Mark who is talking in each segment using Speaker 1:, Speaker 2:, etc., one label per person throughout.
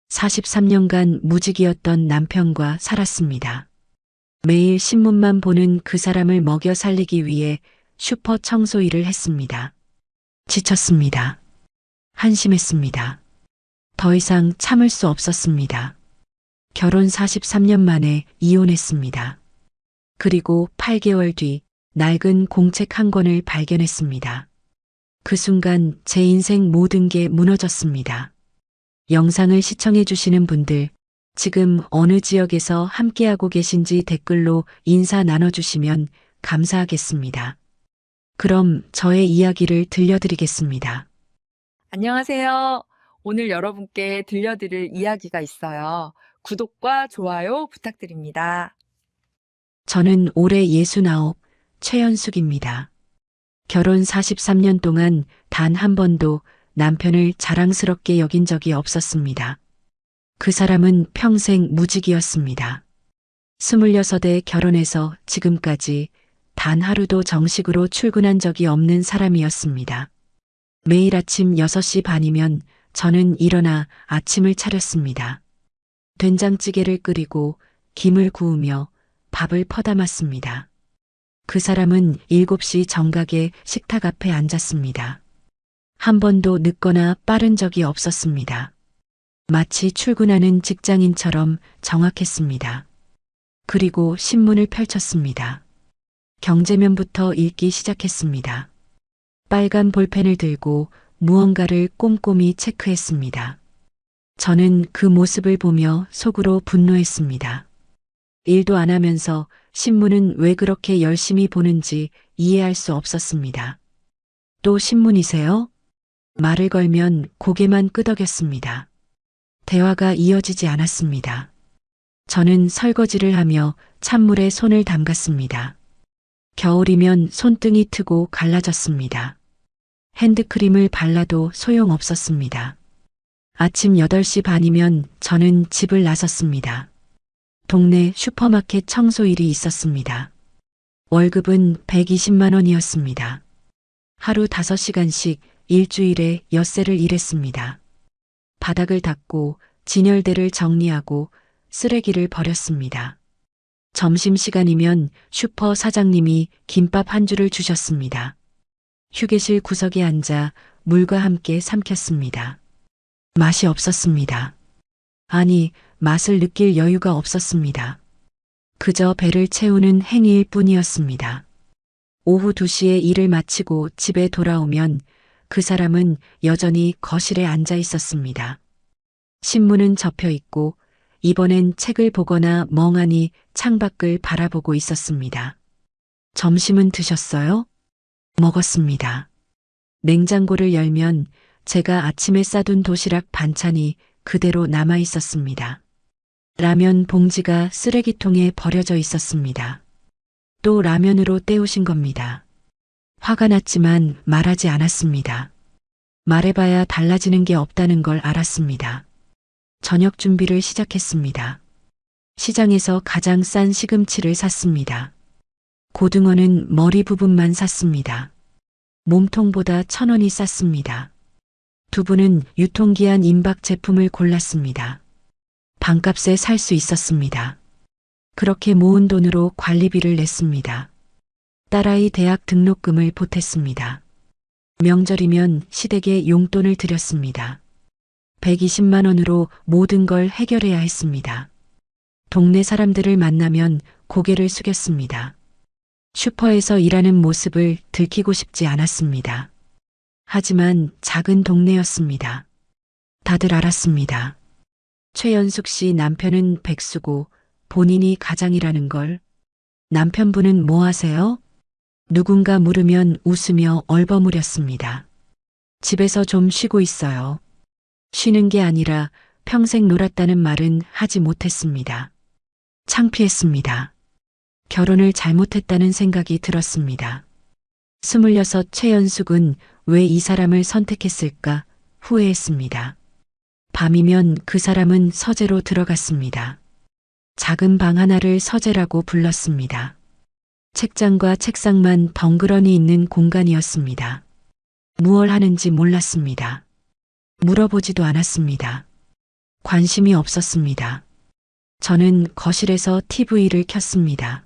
Speaker 1: 43년간 무직이었던 남편과 살았습니다. 매일 신문만 보는 그 사람을 먹여 살리기 위해 슈퍼 청소 일을 했습니다. 지쳤습니다. 한심했습니다. 더 이상 참을 수 없었습니다. 결혼 43년 만에 이혼했습니다. 그리고 8개월 뒤 낡은 공책 한 권을 발견했습니다. 그 순간 제 인생 모든 게 무너졌습니다. 영상을 시청해 주시는 분들, 지금 어느 지역에서 함께하고 계신지 댓글로 인사 나눠주시면 감사하겠습니다. 그럼 저의 이야기를 들려드리겠습니다.
Speaker 2: 안녕하세요. 오늘 여러분께 들려드릴 이야기가 있어요. 구독과 좋아요 부탁드립니다.
Speaker 1: 저는 올해 69, 최연숙입니다. 결혼 43년 동안 단 한 번도 남편을 자랑스럽게 여긴 적이 없었습니다. 그 사람은 평생 무직이었습니다. 26에 결혼해서 지금까지 단 하루도 정식으로 출근한 적이 없는 사람이었습니다. 매일 아침 6시 반이면 저는 일어나 아침을 차렸습니다. 된장찌개를 끓이고 김을 구우며 밥을 퍼담았습니다. 그 사람은 7시 정각에 식탁 앞에 앉았습니다. 한 번도 늦거나 빠른 적이 없었습니다. 마치 출근하는 직장인처럼 정확했습니다. 그리고 신문을 펼쳤습니다. 경제면부터 읽기 시작했습니다. 빨간 볼펜을 들고 무언가를 꼼꼼히 체크했습니다. 저는 그 모습을 보며 속으로 분노했습니다. 일도 안 하면서 신문은 왜 그렇게 열심히 보는지 이해할 수 없었습니다. 또 신문이세요? 말을 걸면 고개만 끄덕였습니다. 대화가 이어지지 않았습니다. 저는 설거지를 하며 찬물에 손을 담갔습니다. 겨울이면 손등이 트고 갈라졌습니다. 핸드크림을 발라도 소용없었습니다. 아침 8시 반이면 저는 집을 나섰습니다. 동네 슈퍼마켓 청소일이 있었습니다. 월급은 120만 원이었습니다. 하루 5시간씩 일주일에 엿새를 일했습니다. 바닥을 닦고 진열대를 정리하고 쓰레기를 버렸습니다. 점심시간이면 슈퍼 사장님이 김밥 한 줄을 주셨습니다. 휴게실 구석에 앉아 물과 함께 삼켰습니다. 맛이 없었습니다. 아니, 맛을 느낄 여유가 없었습니다. 그저 배를 채우는 행위일 뿐이었습니다. 오후 2시에 일을 마치고 집에 돌아오면 그 사람은 여전히 거실에 앉아 있었습니다. 신문은 접혀 있고 이번엔 책을 보거나 멍하니 창밖을 바라보고 있었습니다. 점심은 드셨어요? 먹었습니다. 냉장고를 열면 제가 아침에 싸둔 도시락 반찬이 그대로 남아 있었습니다. 라면 봉지가 쓰레기통에 버려져 있었습니다. 또 라면으로 때우신 겁니다. 화가 났지만 말하지 않았습니다. 말해봐야 달라지는 게 없다는 걸 알았습니다. 저녁 준비를 시작했습니다. 시장에서 가장 싼 시금치를 샀습니다. 고등어는 머리 부분만 샀습니다. 몸통보다 1,000원이 쌌습니다. 두부는 유통기한 임박 제품을 골랐습니다. 반값에 살 수 있었습니다. 그렇게 모은 돈으로 관리비를 냈습니다. 딸아이 대학 등록금을 보탰습니다. 명절이면 시댁에 용돈을 드렸습니다. 120만 원으로 모든 걸 해결해야 했습니다. 동네 사람들을 만나면 고개를 숙였습니다. 슈퍼에서 일하는 모습을 들키고 싶지 않았습니다. 하지만 작은 동네였습니다. 다들 알았습니다. 최연숙 씨 남편은 백수고 본인이 가장이라는 걸. 남편분은 뭐 하세요? 누군가 물으면 웃으며 얼버무렸습니다. 집에서 좀 쉬고 있어요. 쉬는 게 아니라 평생 놀았다는 말은 하지 못했습니다. 창피했습니다. 결혼을 잘못했다는 생각이 들었습니다. 26 최연숙은 왜 이 사람을 선택했을까 후회했습니다. 밤이면 그 사람은 서재로 들어갔습니다. 작은 방 하나를 서재라고 불렀습니다. 책장과 책상만 덩그러니 있는 공간이었습니다. 무얼 하는지 몰랐습니다. 물어보지도 않았습니다. 관심이 없었습니다. 저는 거실에서 TV를 켰습니다.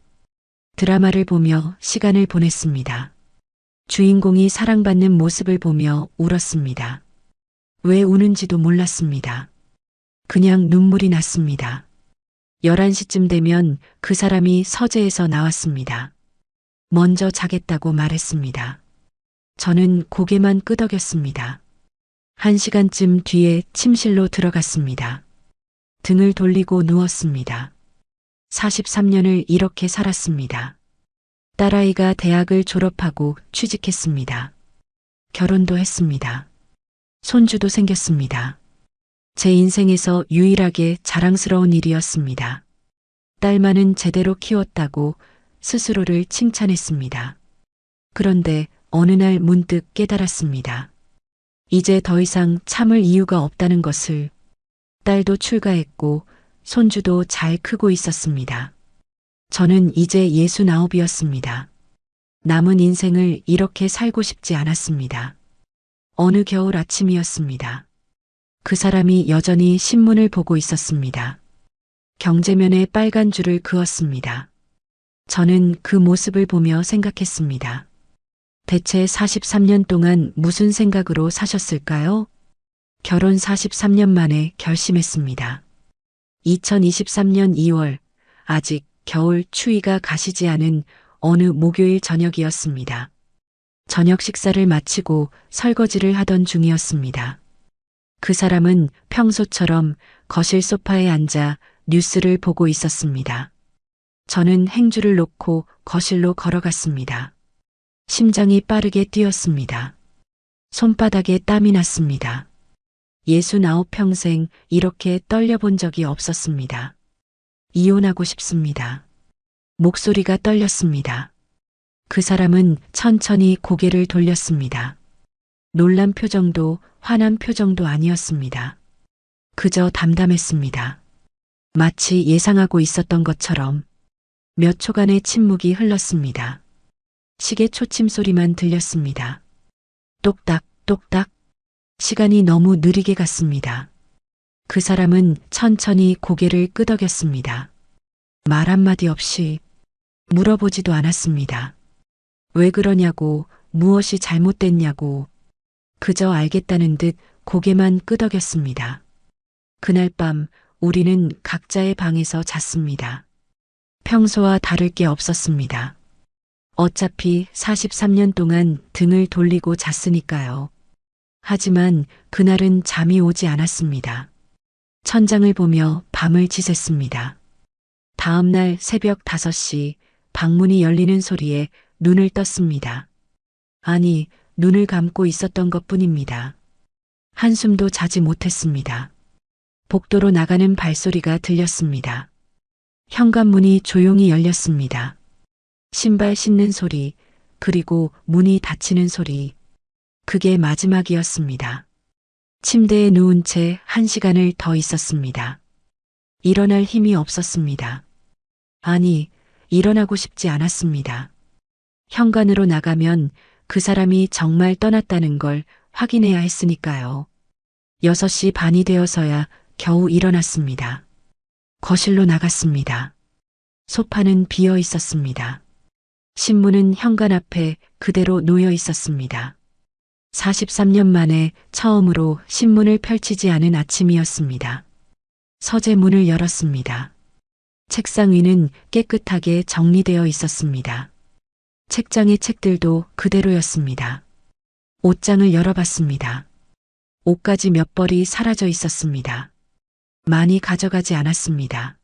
Speaker 1: 드라마를 보며 시간을 보냈습니다. 주인공이 사랑받는 모습을 보며 울었습니다. 왜 우는지도 몰랐습니다. 그냥 눈물이 났습니다. 11시쯤 되면 그 사람이 서재에서 나왔습니다. 먼저 자겠다고 말했습니다. 저는 고개만 끄덕였습니다. 1시간쯤 뒤에 침실로 들어갔습니다. 등을 돌리고 누웠습니다. 43년을 이렇게 살았습니다. 딸아이가 대학을 졸업하고 취직했습니다. 결혼도 했습니다. 손주도 생겼습니다. 제 인생에서 유일하게 자랑스러운 일이었습니다. 딸만은 제대로 키웠다고 스스로를 칭찬했습니다. 그런데 어느 날 문득 깨달았습니다. 이제 더 이상 참을 이유가 없다는 것을. 딸도 출가했고 손주도 잘 크고 있었습니다. 저는 이제 69이었습니다. 남은 인생을 이렇게 살고 싶지 않았습니다. 어느 겨울 아침이었습니다. 그 사람이 여전히 신문을 보고 있었습니다. 경제면에 빨간 줄을 그었습니다. 저는 그 모습을 보며 생각했습니다. 대체 43년 동안 무슨 생각으로 사셨을까요? 결혼 43년 만에 결심했습니다. 2023년 2월, 아직 겨울 추위가 가시지 않은 어느 목요일 저녁이었습니다. 저녁 식사를 마치고 설거지를 하던 중이었습니다. 그 사람은 평소처럼 거실 소파에 앉아 뉴스를 보고 있었습니다. 저는 행주를 놓고 거실로 걸어갔습니다. 심장이 빠르게 뛰었습니다. 손바닥에 땀이 났습니다. 69평생 이렇게 떨려본 적이 없었습니다. 이혼하고 싶습니다. 목소리가 떨렸습니다. 그 사람은 천천히 고개를 돌렸습니다. 놀란 표정도 화난 표정도 아니었습니다. 그저 담담했습니다. 마치 예상하고 있었던 것처럼. 몇 초간의 침묵이 흘렀습니다. 시계 초침 소리만 들렸습니다. 똑딱, 똑딱. 시간이 너무 느리게 갔습니다. 그 사람은 천천히 고개를 끄덕였습니다. 말 한마디 없이 물어보지도 않았습니다. 왜 그러냐고, 무엇이 잘못됐냐고. 그저 알겠다는 듯 고개만 끄덕였습니다. 그날 밤 우리는 각자의 방에서 잤습니다. 평소와 다를 게 없었습니다. 어차피 43년 동안 등을 돌리고 잤으니까요. 하지만 그날은 잠이 오지 않았습니다. 천장을 보며 밤을 지샜습니다. 다음 날 새벽 5시 방문이 열리는 소리에 눈을 떴습니다. 아니, 눈을 감고 있었던 것뿐입니다. 한숨도 자지 못했습니다. 복도로 나가는 발소리가 들렸습니다. 현관문이 조용히 열렸습니다. 신발 신는 소리, 그리고 문이 닫히는 소리. 그게 마지막이었습니다. 침대에 누운 채 1시간을 더 있었습니다. 일어날 힘이 없었습니다. 아니, 일어나고 싶지 않았습니다. 현관으로 나가면 그 사람이 정말 떠났다는 걸 확인해야 했으니까요. 6시 반이 되어서야 겨우 일어났습니다. 거실로 나갔습니다. 소파는 비어 있었습니다. 신문은 현관 앞에 그대로 놓여 있었습니다. 43년 만에 처음으로 신문을 펼치지 않은 아침이었습니다. 서재 문을 열었습니다. 책상 위는 깨끗하게 정리되어 있었습니다. 책장의 책들도 그대로였습니다. 옷장을 열어봤습니다. 옷가지 몇 벌이 사라져 있었습니다. 많이 가져가지 않았습니다.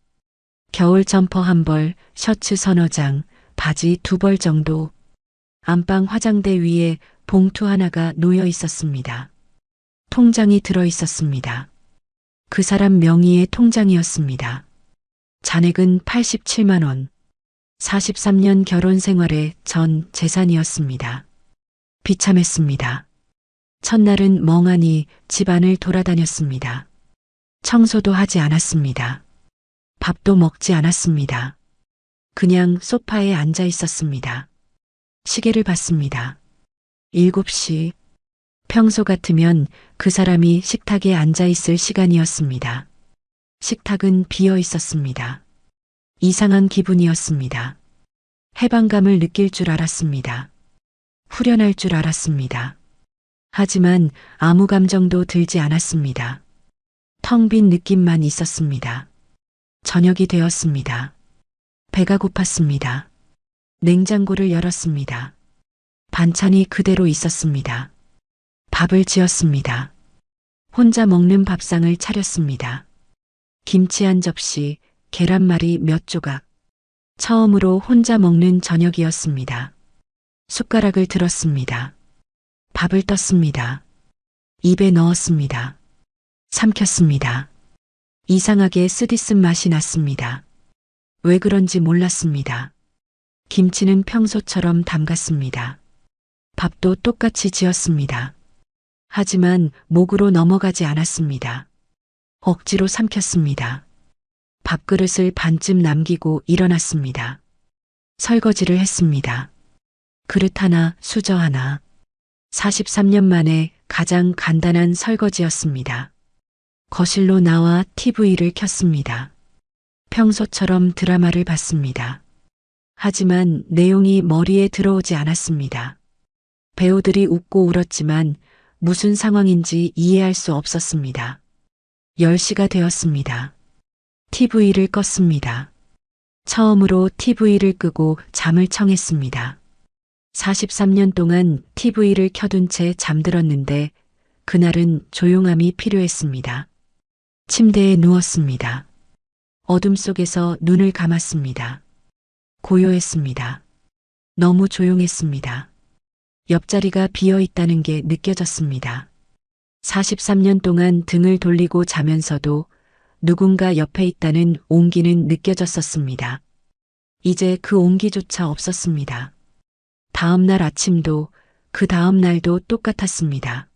Speaker 1: 겨울 점퍼 1벌, 셔츠 서너 장, 바지 2벌 정도. 안방 화장대 위에 봉투 하나가 놓여 있었습니다. 통장이 들어 있었습니다. 그 사람 명의의 통장이었습니다. 잔액은 87만 원. 43년 결혼 생활의 전 재산이었습니다. 비참했습니다. 첫날은 멍하니 집안을 돌아다녔습니다. 청소도 하지 않았습니다. 밥도 먹지 않았습니다. 그냥 소파에 앉아 있었습니다. 시계를 봤습니다. 7시. 평소 같으면 그 사람이 식탁에 앉아 있을 시간이었습니다. 식탁은 비어 있었습니다. 이상한 기분이었습니다. 해방감을 느낄 줄 알았습니다. 후련할 줄 알았습니다. 하지만 아무 감정도 들지 않았습니다. 텅 빈 느낌만 있었습니다. 저녁이 되었습니다. 배가 고팠습니다. 냉장고를 열었습니다. 반찬이 그대로 있었습니다. 밥을 지었습니다. 혼자 먹는 밥상을 차렸습니다. 김치 한 접시, 계란말이 몇 조각. 처음으로 혼자 먹는 저녁이었습니다. 숟가락을 들었습니다. 밥을 떴습니다. 입에 넣었습니다. 삼켰습니다. 이상하게 쓰디쓴 맛이 났습니다. 왜 그런지 몰랐습니다. 김치는 평소처럼 담갔습니다. 밥도 똑같이 지었습니다. 하지만 목으로 넘어가지 않았습니다. 억지로 삼켰습니다. 밥그릇을 반쯤 남기고 일어났습니다. 설거지를 했습니다. 그릇 하나, 수저 하나. 43년 만에 가장 간단한 설거지였습니다. 거실로 나와 TV를 켰습니다. 평소처럼 드라마를 봤습니다. 하지만 내용이 머리에 들어오지 않았습니다. 배우들이 웃고 울었지만 무슨 상황인지 이해할 수 없었습니다. 10시가 되었습니다. TV를 껐습니다. 처음으로 TV를 끄고 잠을 청했습니다. 43년 동안 TV를 켜둔 채 잠들었는데 그날은 조용함이 필요했습니다. 침대에 누웠습니다. 어둠 속에서 눈을 감았습니다. 고요했습니다. 너무 조용했습니다. 옆자리가 비어 있다는 게 느껴졌습니다. 43년 동안 등을 돌리고 자면서도 누군가 옆에 있다는 온기는 느껴졌었습니다. 이제 그 온기조차 없었습니다. 다음 날 아침도 그 다음 날도 똑같았습니다.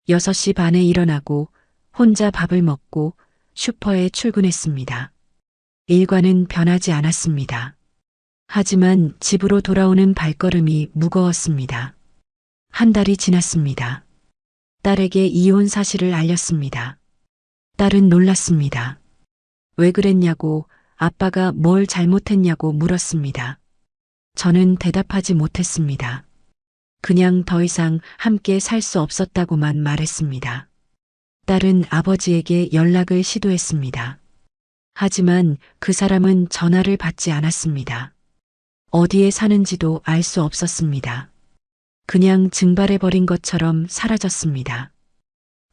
Speaker 1: 6시 반에 일어나고 혼자 밥을 먹고 슈퍼에 출근했습니다. 일과는 변하지 않았습니다. 하지만 집으로 돌아오는 발걸음이 무거웠습니다. 한 달이 지났습니다. 딸에게 이혼 사실을 알렸습니다. 딸은 놀랐습니다. 왜 그랬냐고, 아빠가 뭘 잘못했냐고 물었습니다. 저는 대답하지 못했습니다. 그냥 더 이상 함께 살 수 없었다고만 말했습니다. 딸은 아버지에게 연락을 시도했습니다. 하지만 그 사람은 전화를 받지 않았습니다. 어디에 사는지도 알 수 없었습니다. 그냥 증발해버린 것처럼 사라졌습니다.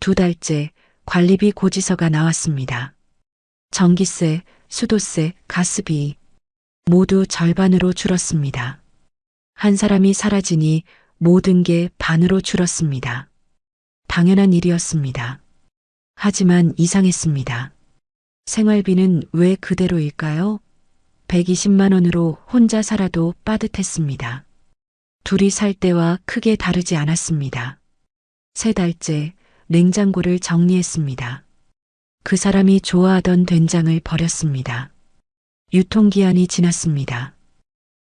Speaker 1: 2달째 관리비 고지서가 나왔습니다. 전기세, 수도세, 가스비 모두 절반으로 줄었습니다. 한 사람이 사라지니 모든 게 반으로 줄었습니다. 당연한 일이었습니다. 하지만 이상했습니다. 생활비는 왜 그대로일까요? 120만 원으로 혼자 살아도 빠듯했습니다. 둘이 살 때와 크게 다르지 않았습니다. 3달째 냉장고를 정리했습니다. 그 사람이 좋아하던 된장을 버렸습니다. 유통기한이 지났습니다.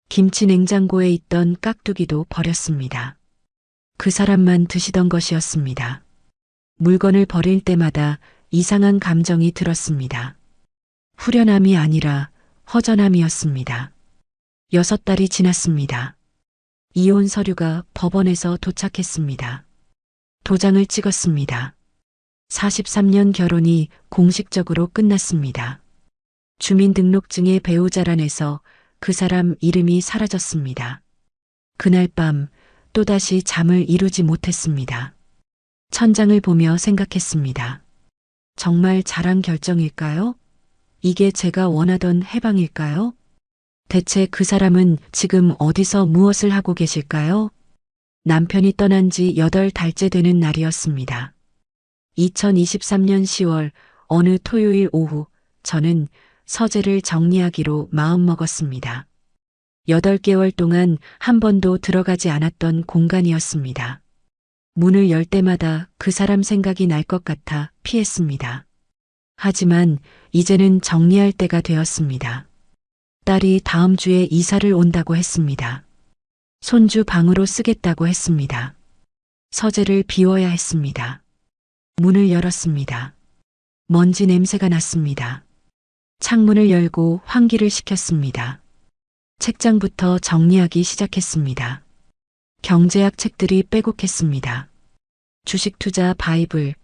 Speaker 1: 김치 냉장고에 있던 깍두기도 버렸습니다. 그 사람만 드시던 것이었습니다. 물건을 버릴 때마다 이상한 감정이 들었습니다. 후련함이 아니라 허전함이었습니다. 6달이 지났습니다. 이혼 서류가 법원에서 도착했습니다. 도장을 찍었습니다. 43년 결혼이 공식적으로 끝났습니다. 주민등록증의 배우자란에서 그 사람 이름이 사라졌습니다. 그날 밤 또다시 잠을 이루지 못했습니다. 천장을 보며 생각했습니다. 정말 잘한 결정일까요? 이게 제가 원하던 해방일까요? 대체 그 사람은 지금 어디서 무엇을 하고 계실까요? 남편이 떠난 지 8달째 되는 날이었습니다. 2023년 10월 어느 토요일 오후 저는 서재를 정리하기로 마음먹었습니다. 8개월 동안 한 번도 들어가지 않았던 공간이었습니다. 문을 열 때마다 그 사람 생각이 날 것 같아 피했습니다. 하지만 이제는 정리할 때가 되었습니다. 딸이 다음 주에 이사를 온다고 했습니다. 손주 방으로 쓰겠다고 했습니다. 서재를 비워야 했습니다. 문을 열었습니다. 먼지 냄새가 났습니다. 창문을 열고 환기를 시켰습니다. 책장부터 정리하기 시작했습니다. 경제학 책들이 빼곡했습니다. 주식 투자 바이블,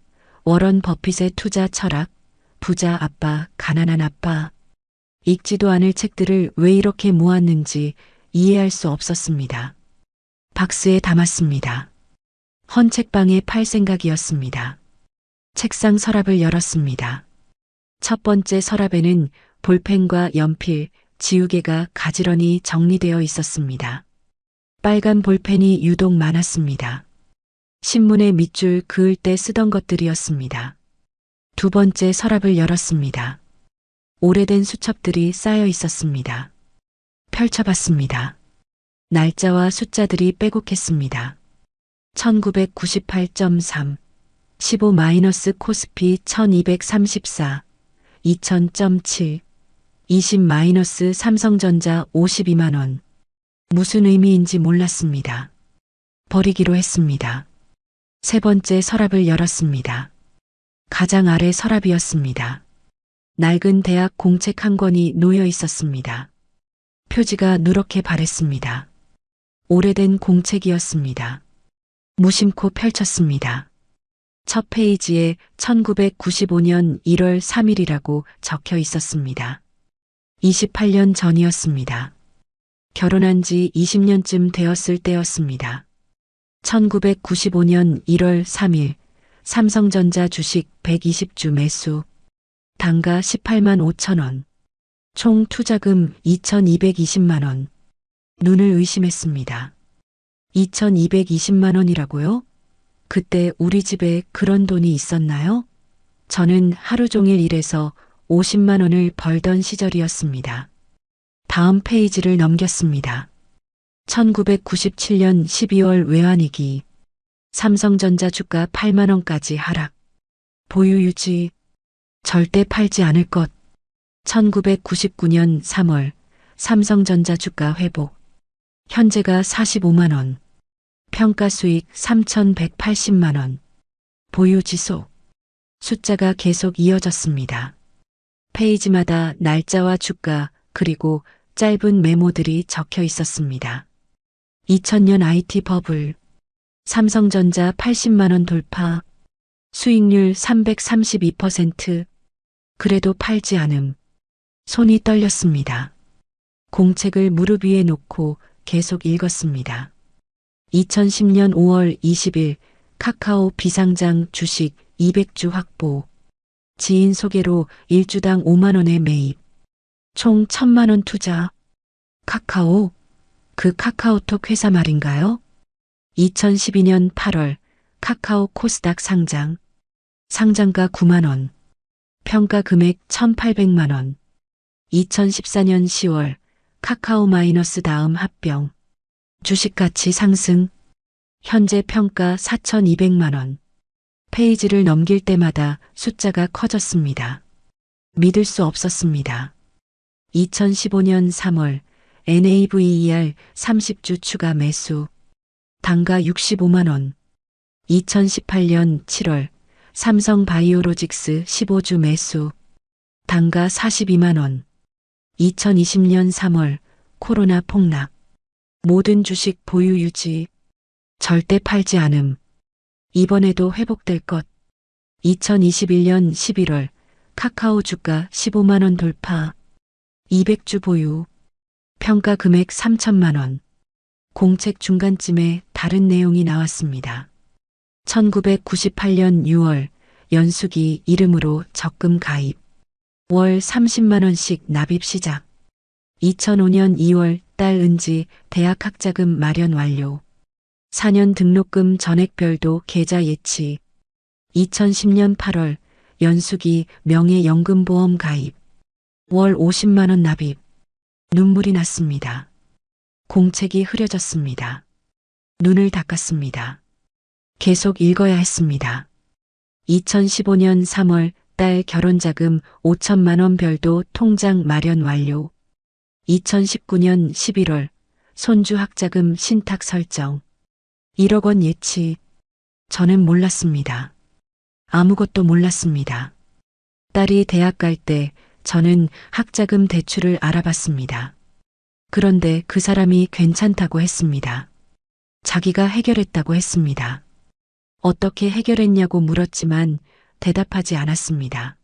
Speaker 1: 워런 버핏의 투자 철학, 부자 아빠, 가난한 아빠. 읽지도 않을 책들을 왜 이렇게 모았는지 이해할 수 없었습니다. 박스에 담았습니다. 헌 책방에 팔 생각이었습니다. 책상 서랍을 열었습니다. 첫 번째 서랍에는 볼펜과 연필, 지우개가 가지런히 정리되어 있었습니다. 빨간 볼펜이 유독 많았습니다. 신문의 밑줄 그을 때 쓰던 것들이었습니다. 두 번째 서랍을 열었습니다. 오래된 수첩들이 쌓여 있었습니다. 펼쳐봤습니다. 날짜와 숫자들이 빼곡했습니다. 1998.3, 15- 코스피 1234, 2000.7, 20- 삼성전자 52만원. 무슨 의미인지 몰랐습니다. 버리기로 했습니다. 세 번째 서랍을 열었습니다. 가장 아래 서랍이었습니다. 낡은 대학 공책 한 권이 놓여 있었습니다. 표지가 누렇게 바랬습니다. 오래된 공책이었습니다. 무심코 펼쳤습니다. 첫 페이지에 1995년 1월 3일이라고 적혀 있었습니다. 28년 전이었습니다. 결혼한 지 20년쯤 되었을 때였습니다. 1995년 1월 3일 삼성전자 주식 120주 매수, 단가 18만 5천 원, 총 투자금 2,220만 원. 눈을 의심했습니다. 2,220만 원이라고요? 그때 우리 집에 그런 돈이 있었나요? 저는 하루 종일 일해서 50만 원을 벌던 시절이었습니다. 다음 페이지를 넘겼습니다. 1997년 12월 외환위기, 삼성전자 주가 8만 원까지 하락, 보유 유지, 절대 팔지 않을 것. 1999년 3월 삼성전자 주가 회복, 현재가 45만 원, 평가 수익 3,180만 원, 보유 지속. 숫자가 계속 이어졌습니다. 페이지마다 날짜와 주가 그리고 짧은 메모들이 적혀 있었습니다. 2000년 IT 버블, 삼성전자 80만 원 돌파, 수익률 332%, 그래도 팔지 않음. 손이 떨렸습니다. 공책을 무릎 위에 놓고 계속 읽었습니다. 2010년 5월 20일 카카오 비상장 주식 200주 확보, 지인 소개로 1주당 5만 원에 매입, 총 1,000만 원 투자. 카카오? 그 카카오톡 회사 말인가요? 2012년 8월 카카오 코스닥 상장, 상장가 9만 원, 평가 금액 1,800만 원. 2014년 10월 카카오 마이너스 다음 합병, 주식 가치 상승, 현재 평가 4,200만 원. 페이지를 넘길 때마다 숫자가 커졌습니다. 믿을 수 없었습니다. 2015년 3월 NAVER 30주 추가 매수, 단가 65만 원. 2018년 7월 삼성 바이오로직스 15주 매수, 단가 42만 원. 2020년 3월 코로나 폭락, 모든 주식 보유 유지, 절대 팔지 않음. 이번에도 회복될 것. 2021년 11월 카카오 주가 15만 원 돌파, 200주 보유, 평가 금액 3천만 원. 공책 중간쯤에 다른 내용이 나왔습니다. 1998년 6월 연수기 이름으로 적금 가입, 월 30만 원씩 납입 시작. 2005년 2월 딸 은지 대학 학자금 마련 완료. 4년 등록금 전액별도 계좌 예치. 2010년 8월 연수기 명예연금보험 가입, 월 50만 원 납입. 눈물이 났습니다. 공책이 흐려졌습니다. 눈을 닦았습니다. 계속 읽어야 했습니다. 2015년 3월 딸 결혼자금 5천만 원 별도 통장 마련 완료. 2019년 11월 손주 학자금 신탁 설정. 1억 원 예치. 저는 몰랐습니다. 아무것도 몰랐습니다. 딸이 대학 갈 때 저는 학자금 대출을 알아봤습니다. 그런데 그 사람이 괜찮다고 했습니다. 자기가 해결했다고 했습니다. 어떻게 해결했냐고 물었지만 대답하지 않았습니다.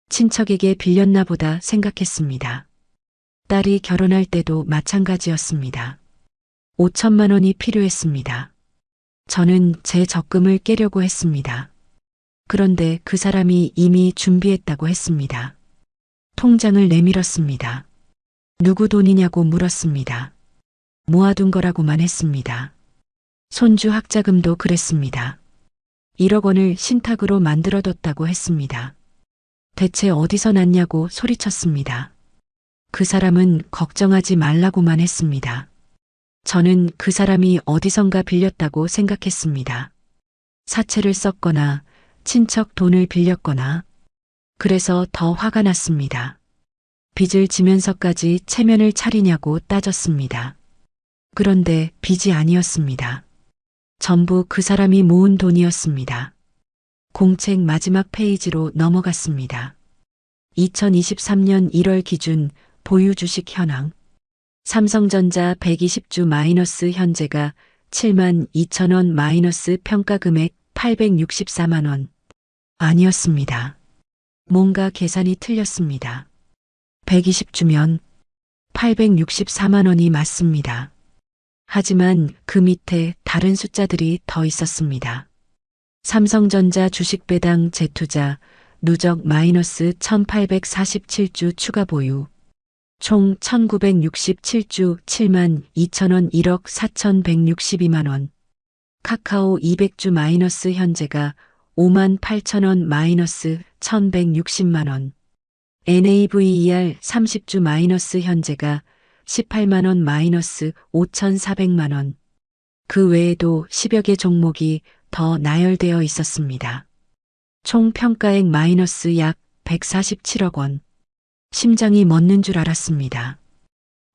Speaker 1: 친척에게 빌렸나 보다 생각했습니다. 딸이 결혼할 때도 마찬가지였습니다. 5천만 원이 필요했습니다. 저는 제 적금을 깨려고 했습니다. 그런데 그 사람이 이미 준비했다고 했습니다. 통장을 내밀었습니다. 누구 돈이냐고 물었습니다. 모아둔 거라고만 했습니다. 손주 학자금도 그랬습니다. 1억 원을 신탁으로 만들어뒀다고 했습니다. 대체 어디서 났냐고 소리쳤습니다. 그 사람은 걱정하지 말라고만 했습니다. 저는 그 사람이 어디선가 빌렸다고 생각했습니다. 사채를 썼거나 친척 돈을 빌렸거나 그래서 더 화가 났습니다. 빚을 지면서까지 체면을 차리냐고 따졌습니다. 그런데 빚이 아니었습니다. 전부 그 사람이 모은 돈이었습니다. 공책 마지막 페이지로 넘어갔습니다. 2023년 1월 기준 보유 주식 현황. 삼성전자 120주 마이너스 현재가 7만 2천 원 마이너스 평가 금액 864만 원. 아니었습니다. 뭔가 계산이 틀렸습니다. 120주면 864만 원이 맞습니다. 하지만 그 밑에 다른 숫자들이 더 있었습니다. 삼성전자 주식 배당 재투자 누적 마이너스 1847주 추가 보유. 총 1967주 7만 2천 원 1억 4162만 원. 카카오 200주 마이너스 현재가 5만 8천 원 마이너스 1160만 원. NAVER 30주 마이너스 현재가 18만 원 마이너스 5,400만 원. 그 외에도 10여 개 종목이 더 나열되어 있었습니다. 총 평가액 마이너스 약 147억 원. 심장이 멎는 줄 알았습니다.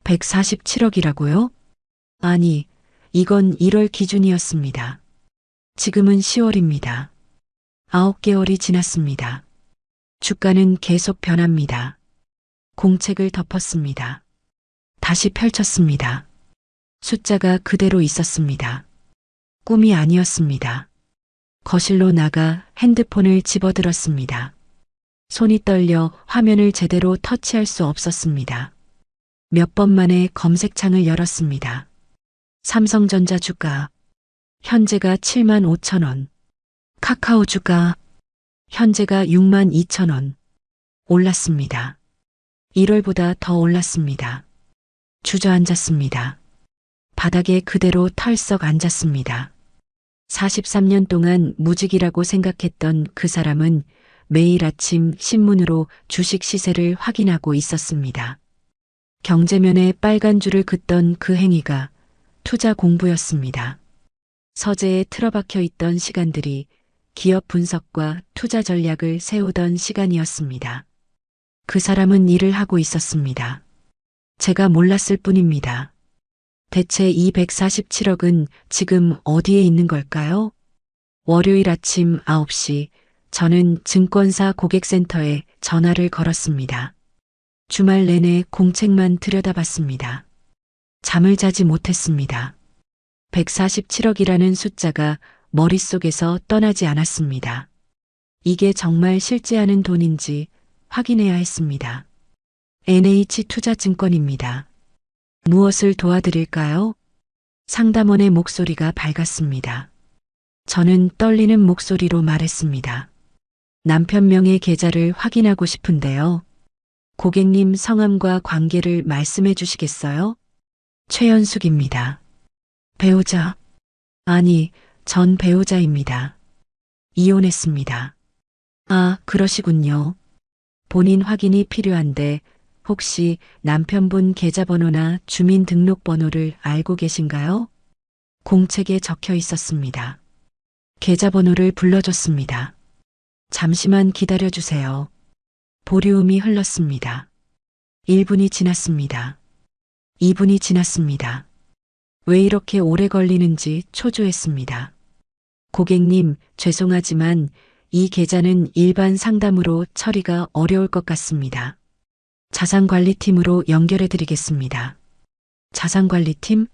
Speaker 1: 147억이라고요? 아니, 이건 1월 기준이었습니다. 지금은 10월입니다. 9개월이 지났습니다. 주가는 계속 변합니다. 공책을 덮었습니다. 다시 펼쳤습니다. 숫자가 그대로 있었습니다. 꿈이 아니었습니다. 거실로 나가 핸드폰을 집어들었습니다. 손이 떨려 화면을 제대로 터치할 수 없었습니다. 몇 번 만에 검색창을 열었습니다. 삼성전자 주가. 현재가 7만 5천 원. 카카오 주가. 현재가 6만 2천 원. 올랐습니다. 1월보다 더 올랐습니다. 주저앉았습니다. 바닥에 그대로 털썩 앉았습니다. 43년 동안 무직이라고 생각했던 그 사람은 매일 아침 신문으로 주식 시세를 확인하고 있었습니다. 경제면에 빨간 줄을 긋던 그 행위가 투자 공부였습니다. 서재에 틀어박혀 있던 시간들이 기업 분석과 투자 전략을 세우던 시간이었습니다. 그 사람은 일을 하고 있었습니다. 제가 몰랐을 뿐입니다. 대체 이 147억은 지금 어디에 있는 걸까요? 월요일 아침 9시 저는 증권사 고객센터에 전화를 걸었습니다. 주말 내내 공책만 들여다봤습니다. 잠을 자지 못했습니다. 147억이라는 숫자가 머릿속에서 떠나지 않았습니다. 이게 정말 실제하는 돈인지 확인해야 했습니다. NH투자증권입니다. 무엇을 도와드릴까요? 상담원의 목소리가 밝았습니다. 저는 떨리는 목소리로 말했습니다. 남편 명의 계좌를 확인하고 싶은데요. 고객님 성함과 관계를 말씀해 주시겠어요? 최연숙입니다. 배우자. 아니, 전 배우자입니다. 이혼했습니다. 아, 그러시군요. 본인 확인이 필요한데 혹시 남편분 계좌번호나 주민등록번호를 알고 계신가요? 공책에 적혀 있었습니다. 계좌번호를 불러줬습니다. 잠시만 기다려주세요. 보리음이 흘렀습니다. 1분이 지났습니다. 2분이 지났습니다. 왜 이렇게 오래 걸리는지 초조했습니다. 고객님, 죄송하지만 이 계좌는 일반 상담으로 처리가 어려울 것 같습니다. 자산관리팀으로 연결해 드리겠습니다. 자산관리팀?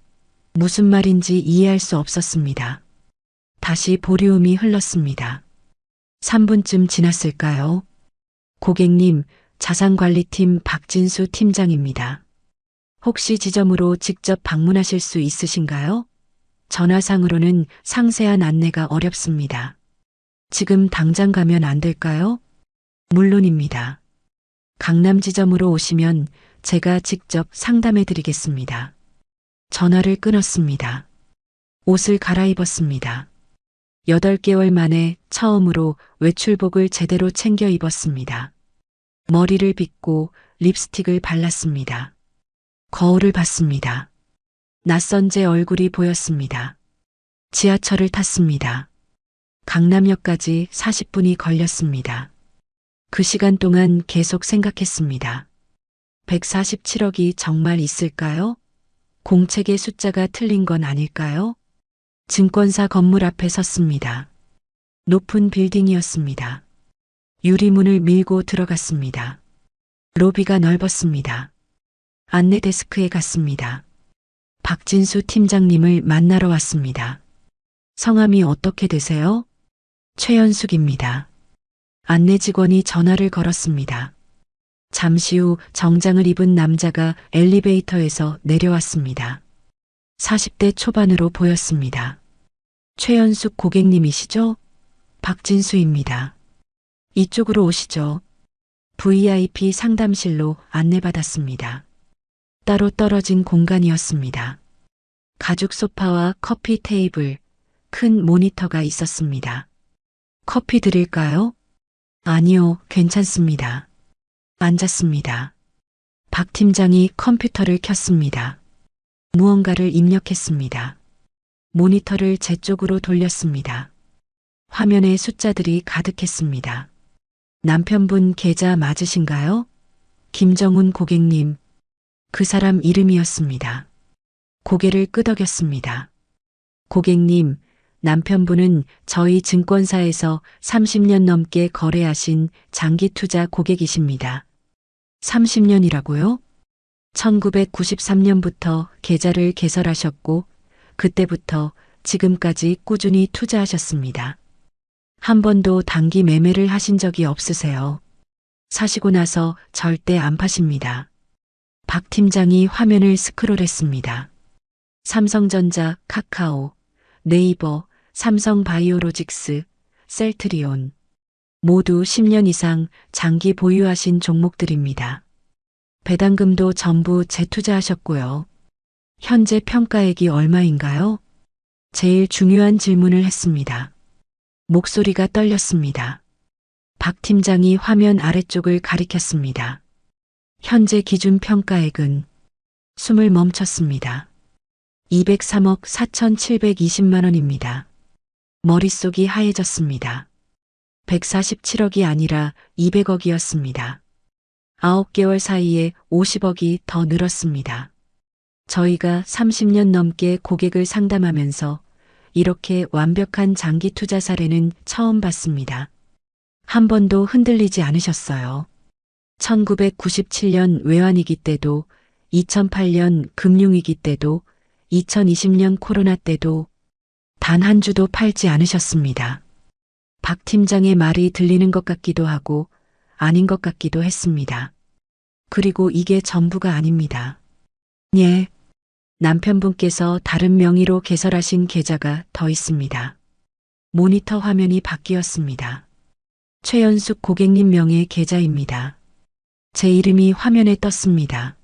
Speaker 1: 무슨 말인지 이해할 수 없었습니다. 다시 보리음이 흘렀습니다. 3분쯤 지났을까요? 고객님, 자산관리팀 박진수 팀장입니다. 혹시 지점으로 직접 방문하실 수 있으신가요? 전화상으로는 상세한 안내가 어렵습니다. 지금 당장 가면 안 될까요? 물론입니다. 강남 지점으로 오시면 제가 직접 상담해 드리겠습니다. 전화를 끊었습니다. 옷을 갈아입었습니다. 8개월 만에 처음으로 외출복을 제대로 챙겨 입었습니다. 머리를 빗고 립스틱을 발랐습니다. 거울을 봤습니다. 낯선 제 얼굴이 보였습니다. 지하철을 탔습니다. 강남역까지 40분이 걸렸습니다. 그 시간 동안 계속 생각했습니다. 147억이 정말 있을까요? 공책의 숫자가 틀린 건 아닐까요? 증권사 건물 앞에 섰습니다. 높은 빌딩이었습니다. 유리문을 밀고 들어갔습니다. 로비가 넓었습니다. 안내 데스크에 갔습니다. 박진수 팀장님을 만나러 왔습니다. 성함이 어떻게 되세요? 최연숙입니다. 안내 직원이 전화를 걸었습니다. 잠시 후 정장을 입은 남자가 엘리베이터에서 내려왔습니다. 40대 초반으로 보였습니다. 최연숙 고객님이시죠? 박진수입니다. 이쪽으로 오시죠. VIP 상담실로 안내받았습니다. 따로 떨어진 공간이었습니다. 가죽 소파와 커피 테이블, 큰 모니터가 있었습니다. 커피 드릴까요? 아니요, 괜찮습니다. 앉았습니다. 박 팀장이 컴퓨터를 켰습니다. 무언가를 입력했습니다. 모니터를 제 쪽으로 돌렸습니다. 화면에 숫자들이 가득했습니다. 남편분 계좌 맞으신가요? 김정훈 고객님. 그 사람 이름이었습니다. 고개를 끄덕였습니다. 고객님, 남편분은 저희 증권사에서 30년 넘게 거래하신 장기 투자 고객이십니다. 30년이라고요? 1993년부터 계좌를 개설하셨고 그때부터 지금까지 꾸준히 투자하셨습니다. 한 번도 단기 매매를 하신 적이 없으세요. 사시고 나서 절대 안 파십니다. 박 팀장이 화면을 스크롤했습니다. 삼성전자, 카카오, 네이버, 삼성바이오로직스, 셀트리온 모두 10년 이상 장기 보유하신 종목들입니다. 배당금도 전부 재투자하셨고요. 현재 평가액이 얼마인가요? 제일 중요한 질문을 했습니다. 목소리가 떨렸습니다. 박 팀장이 화면 아래쪽을 가리켰습니다. 현재 기준 평가액은 숨을 멈췄습니다. 203억 4,720만 원입니다. 머릿속이 하얘졌습니다. 147억이 아니라 200억이었습니다. 9개월 사이에 50억이 더 늘었습니다. 저희가 30년 넘게 고객을 상담하면서 이렇게 완벽한 장기 투자 사례는 처음 봤습니다. 한 번도 흔들리지 않으셨어요. 1997년 외환위기 때도, 2008년 금융위기 때도, 2020년 코로나 때도 단 한 주도 팔지 않으셨습니다. 박 팀장의 말이 들리는 것 같기도 하고 아닌 것 같기도 했습니다. 그리고 이게 전부가 아닙니다. 예. 남편분께서 다른 명의로 개설하신 계좌가 더 있습니다. 모니터 화면이 바뀌었습니다. 최연숙 고객님 명의 계좌입니다. 제 이름이 화면에 떴습니다.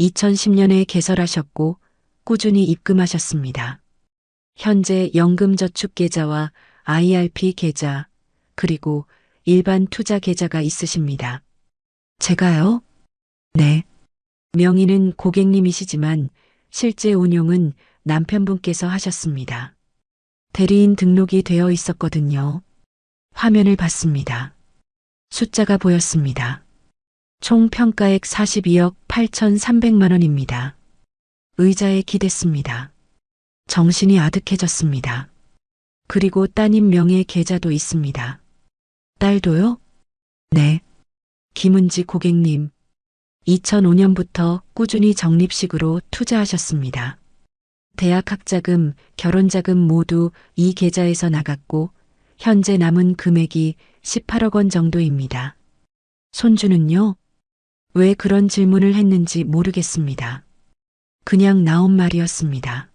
Speaker 1: 2010년에 개설하셨고 꾸준히 입금하셨습니다. 현재 연금저축계좌와 IRP 계좌, 그리고 일반 투자 계좌가 있으십니다. 제가요? 네. 명의는 고객님이시지만 실제 운용은 남편분께서 하셨습니다. 대리인 등록이 되어 있었거든요. 화면을 봤습니다. 숫자가 보였습니다. 총 평가액 42억 8,300만 원입니다. 의자에 기댔습니다. 정신이 아득해졌습니다. 그리고 따님 명의 계좌도 있습니다. 딸도요? 네. 김은지 고객님, 2005년부터 꾸준히 적립식으로 투자하셨습니다. 대학 학자금, 결혼자금 모두 이 계좌에서 나갔고, 현재 남은 금액이 18억 원 정도입니다. 손주는요? 왜 그런 질문을 했는지 모르겠습니다. 그냥 나온 말이었습니다.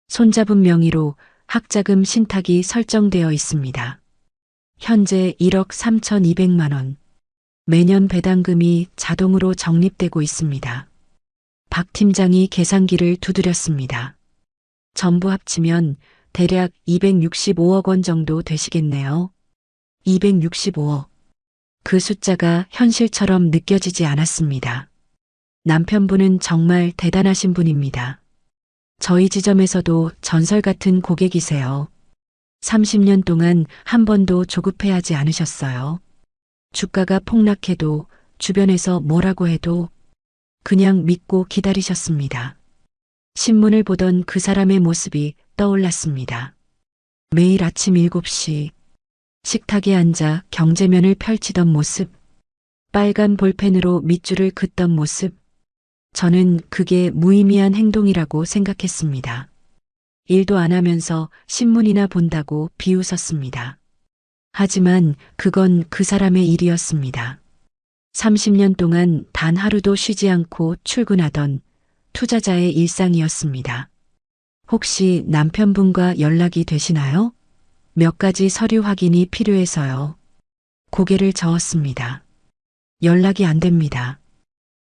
Speaker 1: 손잡은 명의로 학자금 신탁이 설정되어 있습니다. 현재 1억 3,200만 원. 매년 배당금이 자동으로 적립되고 있습니다. 박 팀장이 계산기를 두드렸습니다. 전부 합치면 대략 265억 원 정도 되시겠네요. 265억. 그 숫자가 현실처럼 느껴지지 않았습니다. 남편분은 정말 대단하신 분입니다. 저희 지점에서도 전설 같은 고객이세요. 30년 동안 한 번도 조급해하지 않으셨어요. 주가가 폭락해도 주변에서 뭐라고 해도 그냥 믿고 기다리셨습니다. 신문을 보던 그 사람의 모습이 떠올랐습니다. 매일 아침 7시 식탁에 앉아 경제면을 펼치던 모습, 빨간 볼펜으로 밑줄을 긋던 모습, 저는 그게 무의미한 행동이라고 생각했습니다. 일도 안 하면서 신문이나 본다고 비웃었습니다. 하지만 그건 그 사람의 일이었습니다. 30년 동안 단 하루도 쉬지 않고 출근하던 투자자의 일상이었습니다. 혹시 남편분과 연락이 되시나요? 몇 가지 서류 확인이 필요해서요. 고개를 저었습니다. 연락이 안 됩니다.